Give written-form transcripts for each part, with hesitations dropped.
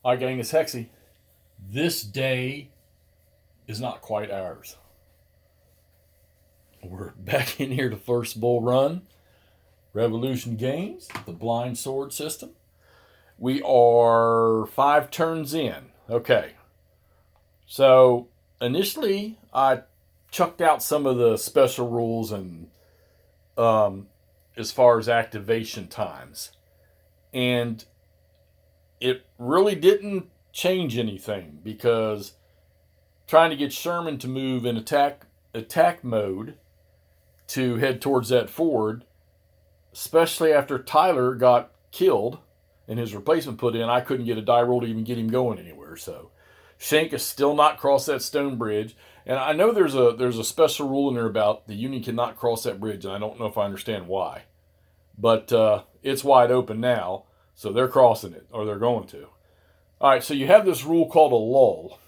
Hi, gang, it's Hexy. This day is not quite ours. We're back in here to first bull run, Revolution Games, the blind sword system. We are 5 turns in. Okay, so initially I chucked out some of the special rules and as far as activation times, and it really didn't change anything because trying to get Sherman to move in attack mode to head towards that ford, especially after Tyler got killed and his replacement put in, I couldn't get a die roll to even get him going anywhere. So Shank has still not crossed that stone bridge. And I know there's a special rule in there about the Union cannot cross that bridge, and I don't know if I understand why. But it's wide open now, so they're crossing it, or they're going to. All right, so you have this rule called a lull.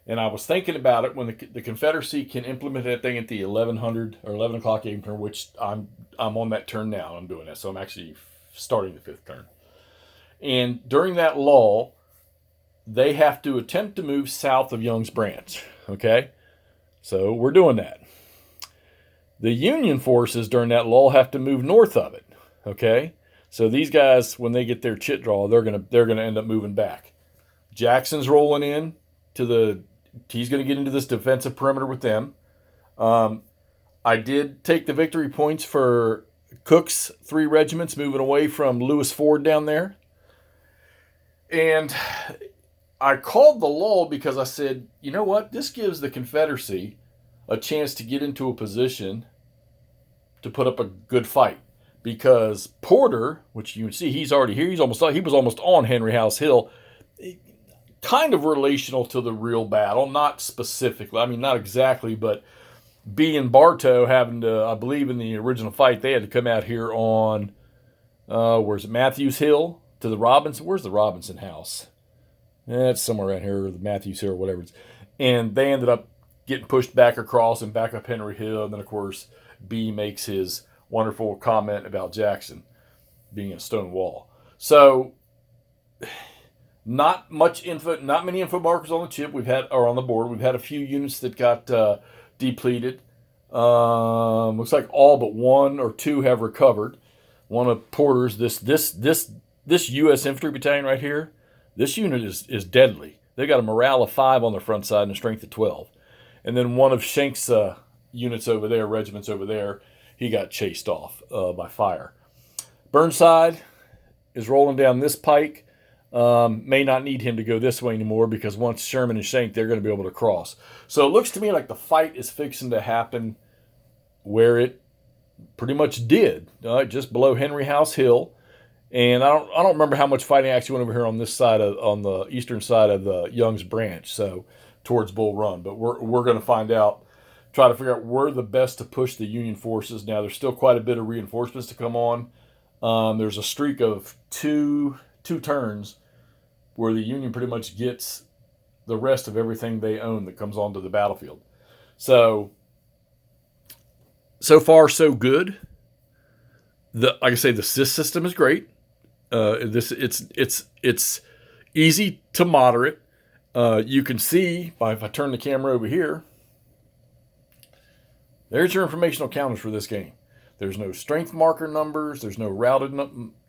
And I was thinking about it when the Confederacy can implement that thing at the 1100 or 11 o'clock game turn, which I'm on that turn now. I'm doing that, so I'm actually starting the 5th turn. And during that lull, they have to attempt to move south of Young's Branch. Okay, so we're doing that. The Union forces during that lull have to move north of it. Okay, so these guys, when they get their chit draw, they're gonna end up moving back. Jackson's rolling in to the. He's going to get into this defensive perimeter with them. I did take the victory points for Cook's 3 regiments moving away from Lewis Ford down there. And I called the lull because I said, you know what? This gives the Confederacy a chance to get into a position to put up a good fight. Because Porter, which you can see he's already here, he was almost on Henry House Hill, kind of relational to the real battle, not specifically. I mean, not exactly, but B and Bartow having to, I believe in the original fight, they had to come out here on, where's it, Matthews Hill to the Robinson. Where's the Robinson house? It's somewhere around here, or the Matthews Hill, or whatever it is. And they ended up getting pushed back across and back up Henry Hill. And then, of course, B makes his wonderful comment about Jackson being a stone wall. So, not much info, not many info markers on the chip. Or on the board. We've had a few units that got depleted. Looks like all but 1 or 2 have recovered. One of Porter's this U.S. infantry battalion right here. This unit is deadly. They got a morale of 5 on their front side and a strength of 12. And then one of Shank's units over there, regiments over there, he got chased off by fire. Burnside is rolling down this pike. May not need him to go this way anymore because once Sherman and Shank, they're going to be able to cross. So it looks to me like the fight is fixing to happen where it pretty much did, just below Henry House Hill. And I don't remember how much fighting actually went over here on this side on the eastern side of the Young's Branch, so towards Bull Run. But we're going to find out, try to figure out where the best to push the Union forces. Now there's still quite a bit of reinforcements to come on. There's a streak of two turns where the Union pretty much gets the rest of everything they own that comes onto the battlefield. So far, so good. Like I say, the SIS system is great. It's easy to moderate. You can see if I turn the camera over here, there's your informational counters for this game. There's no strength marker numbers. There's no routed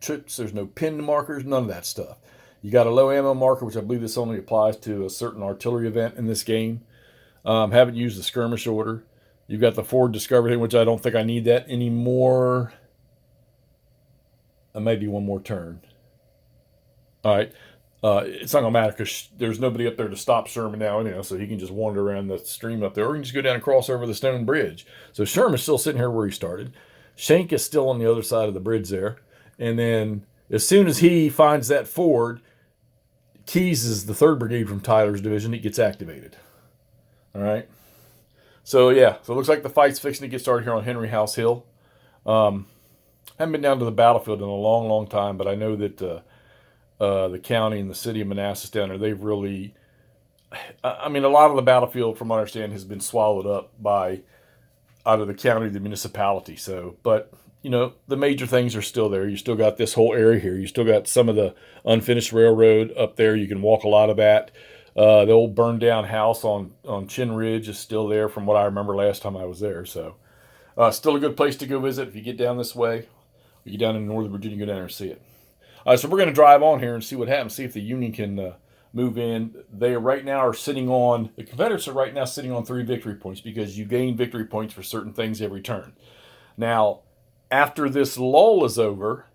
trips. There's no pinned markers. None of that stuff. You got a low ammo marker, which I believe this only applies to a certain artillery event in this game. Haven't used the skirmish order. You've got the Ford Discovery, which I don't think I need that anymore. Maybe one more turn. All right. It's not going to matter because there's nobody up there to stop Sherman now anyhow, so he can just wander around the stream up there, or he can just go down and cross over the stone bridge. So Sherman's still sitting here where he started. Shank is still on the other side of the bridge there. And then as soon as he finds that ford, Keyes is the 3rd Brigade from Tyler's division. It gets activated. All right. So, yeah. So it looks like the fight's fixing to get started here on Henry House Hill. Haven't been down to the battlefield in a long, long time, but I know that the county and the city of Manassas down there, they've really... I mean, a lot of the battlefield, from what I understand, has been swallowed up by either the county or the municipality. So, but you know, the major things are still there. You still got this whole area here. You still got some of the unfinished railroad up there. You can walk a lot of that. The old burned down house on Chin Ridge is still there from what I remember last time I was there. So still a good place to go visit if you get down this way. You get down in Northern Virginia, go down there and see it. So we're going to drive on here and see what happens. See if the Union can move in. They right now are sitting on, the Confederates are right now sitting on 3 victory points because you gain victory points for certain things every turn. Now, after this lull is over,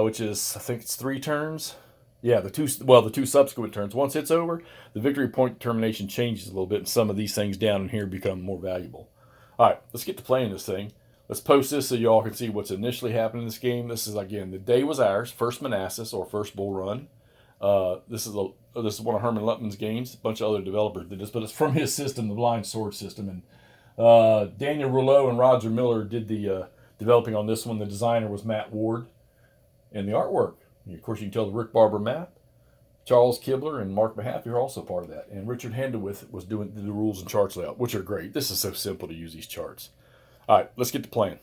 which is, I think it's 3 turns. Yeah, the two subsequent turns. Once it's over, the victory point determination changes a little bit, and some of these things down in here become more valuable. All right, let's get to playing this thing. Let's post this so y'all can see what's initially happened in this game. This is, again, the day was ours, first Manassas, or first Bull Run. This is one of Herman Luttman's games. A bunch of other developers did this, but it's from his system, the Blind Sword system. And Daniel Rouleau and Roger Miller did the developing on this one. The designer was Matt Ward. And the artwork, of course, you can tell the Rick Barber map. Charles Kibler and Mark Mahaffey are also part of that. And Richard Handewith was doing the rules and charts layout, which are great. This is so simple to use these charts. All right, let's get to playing.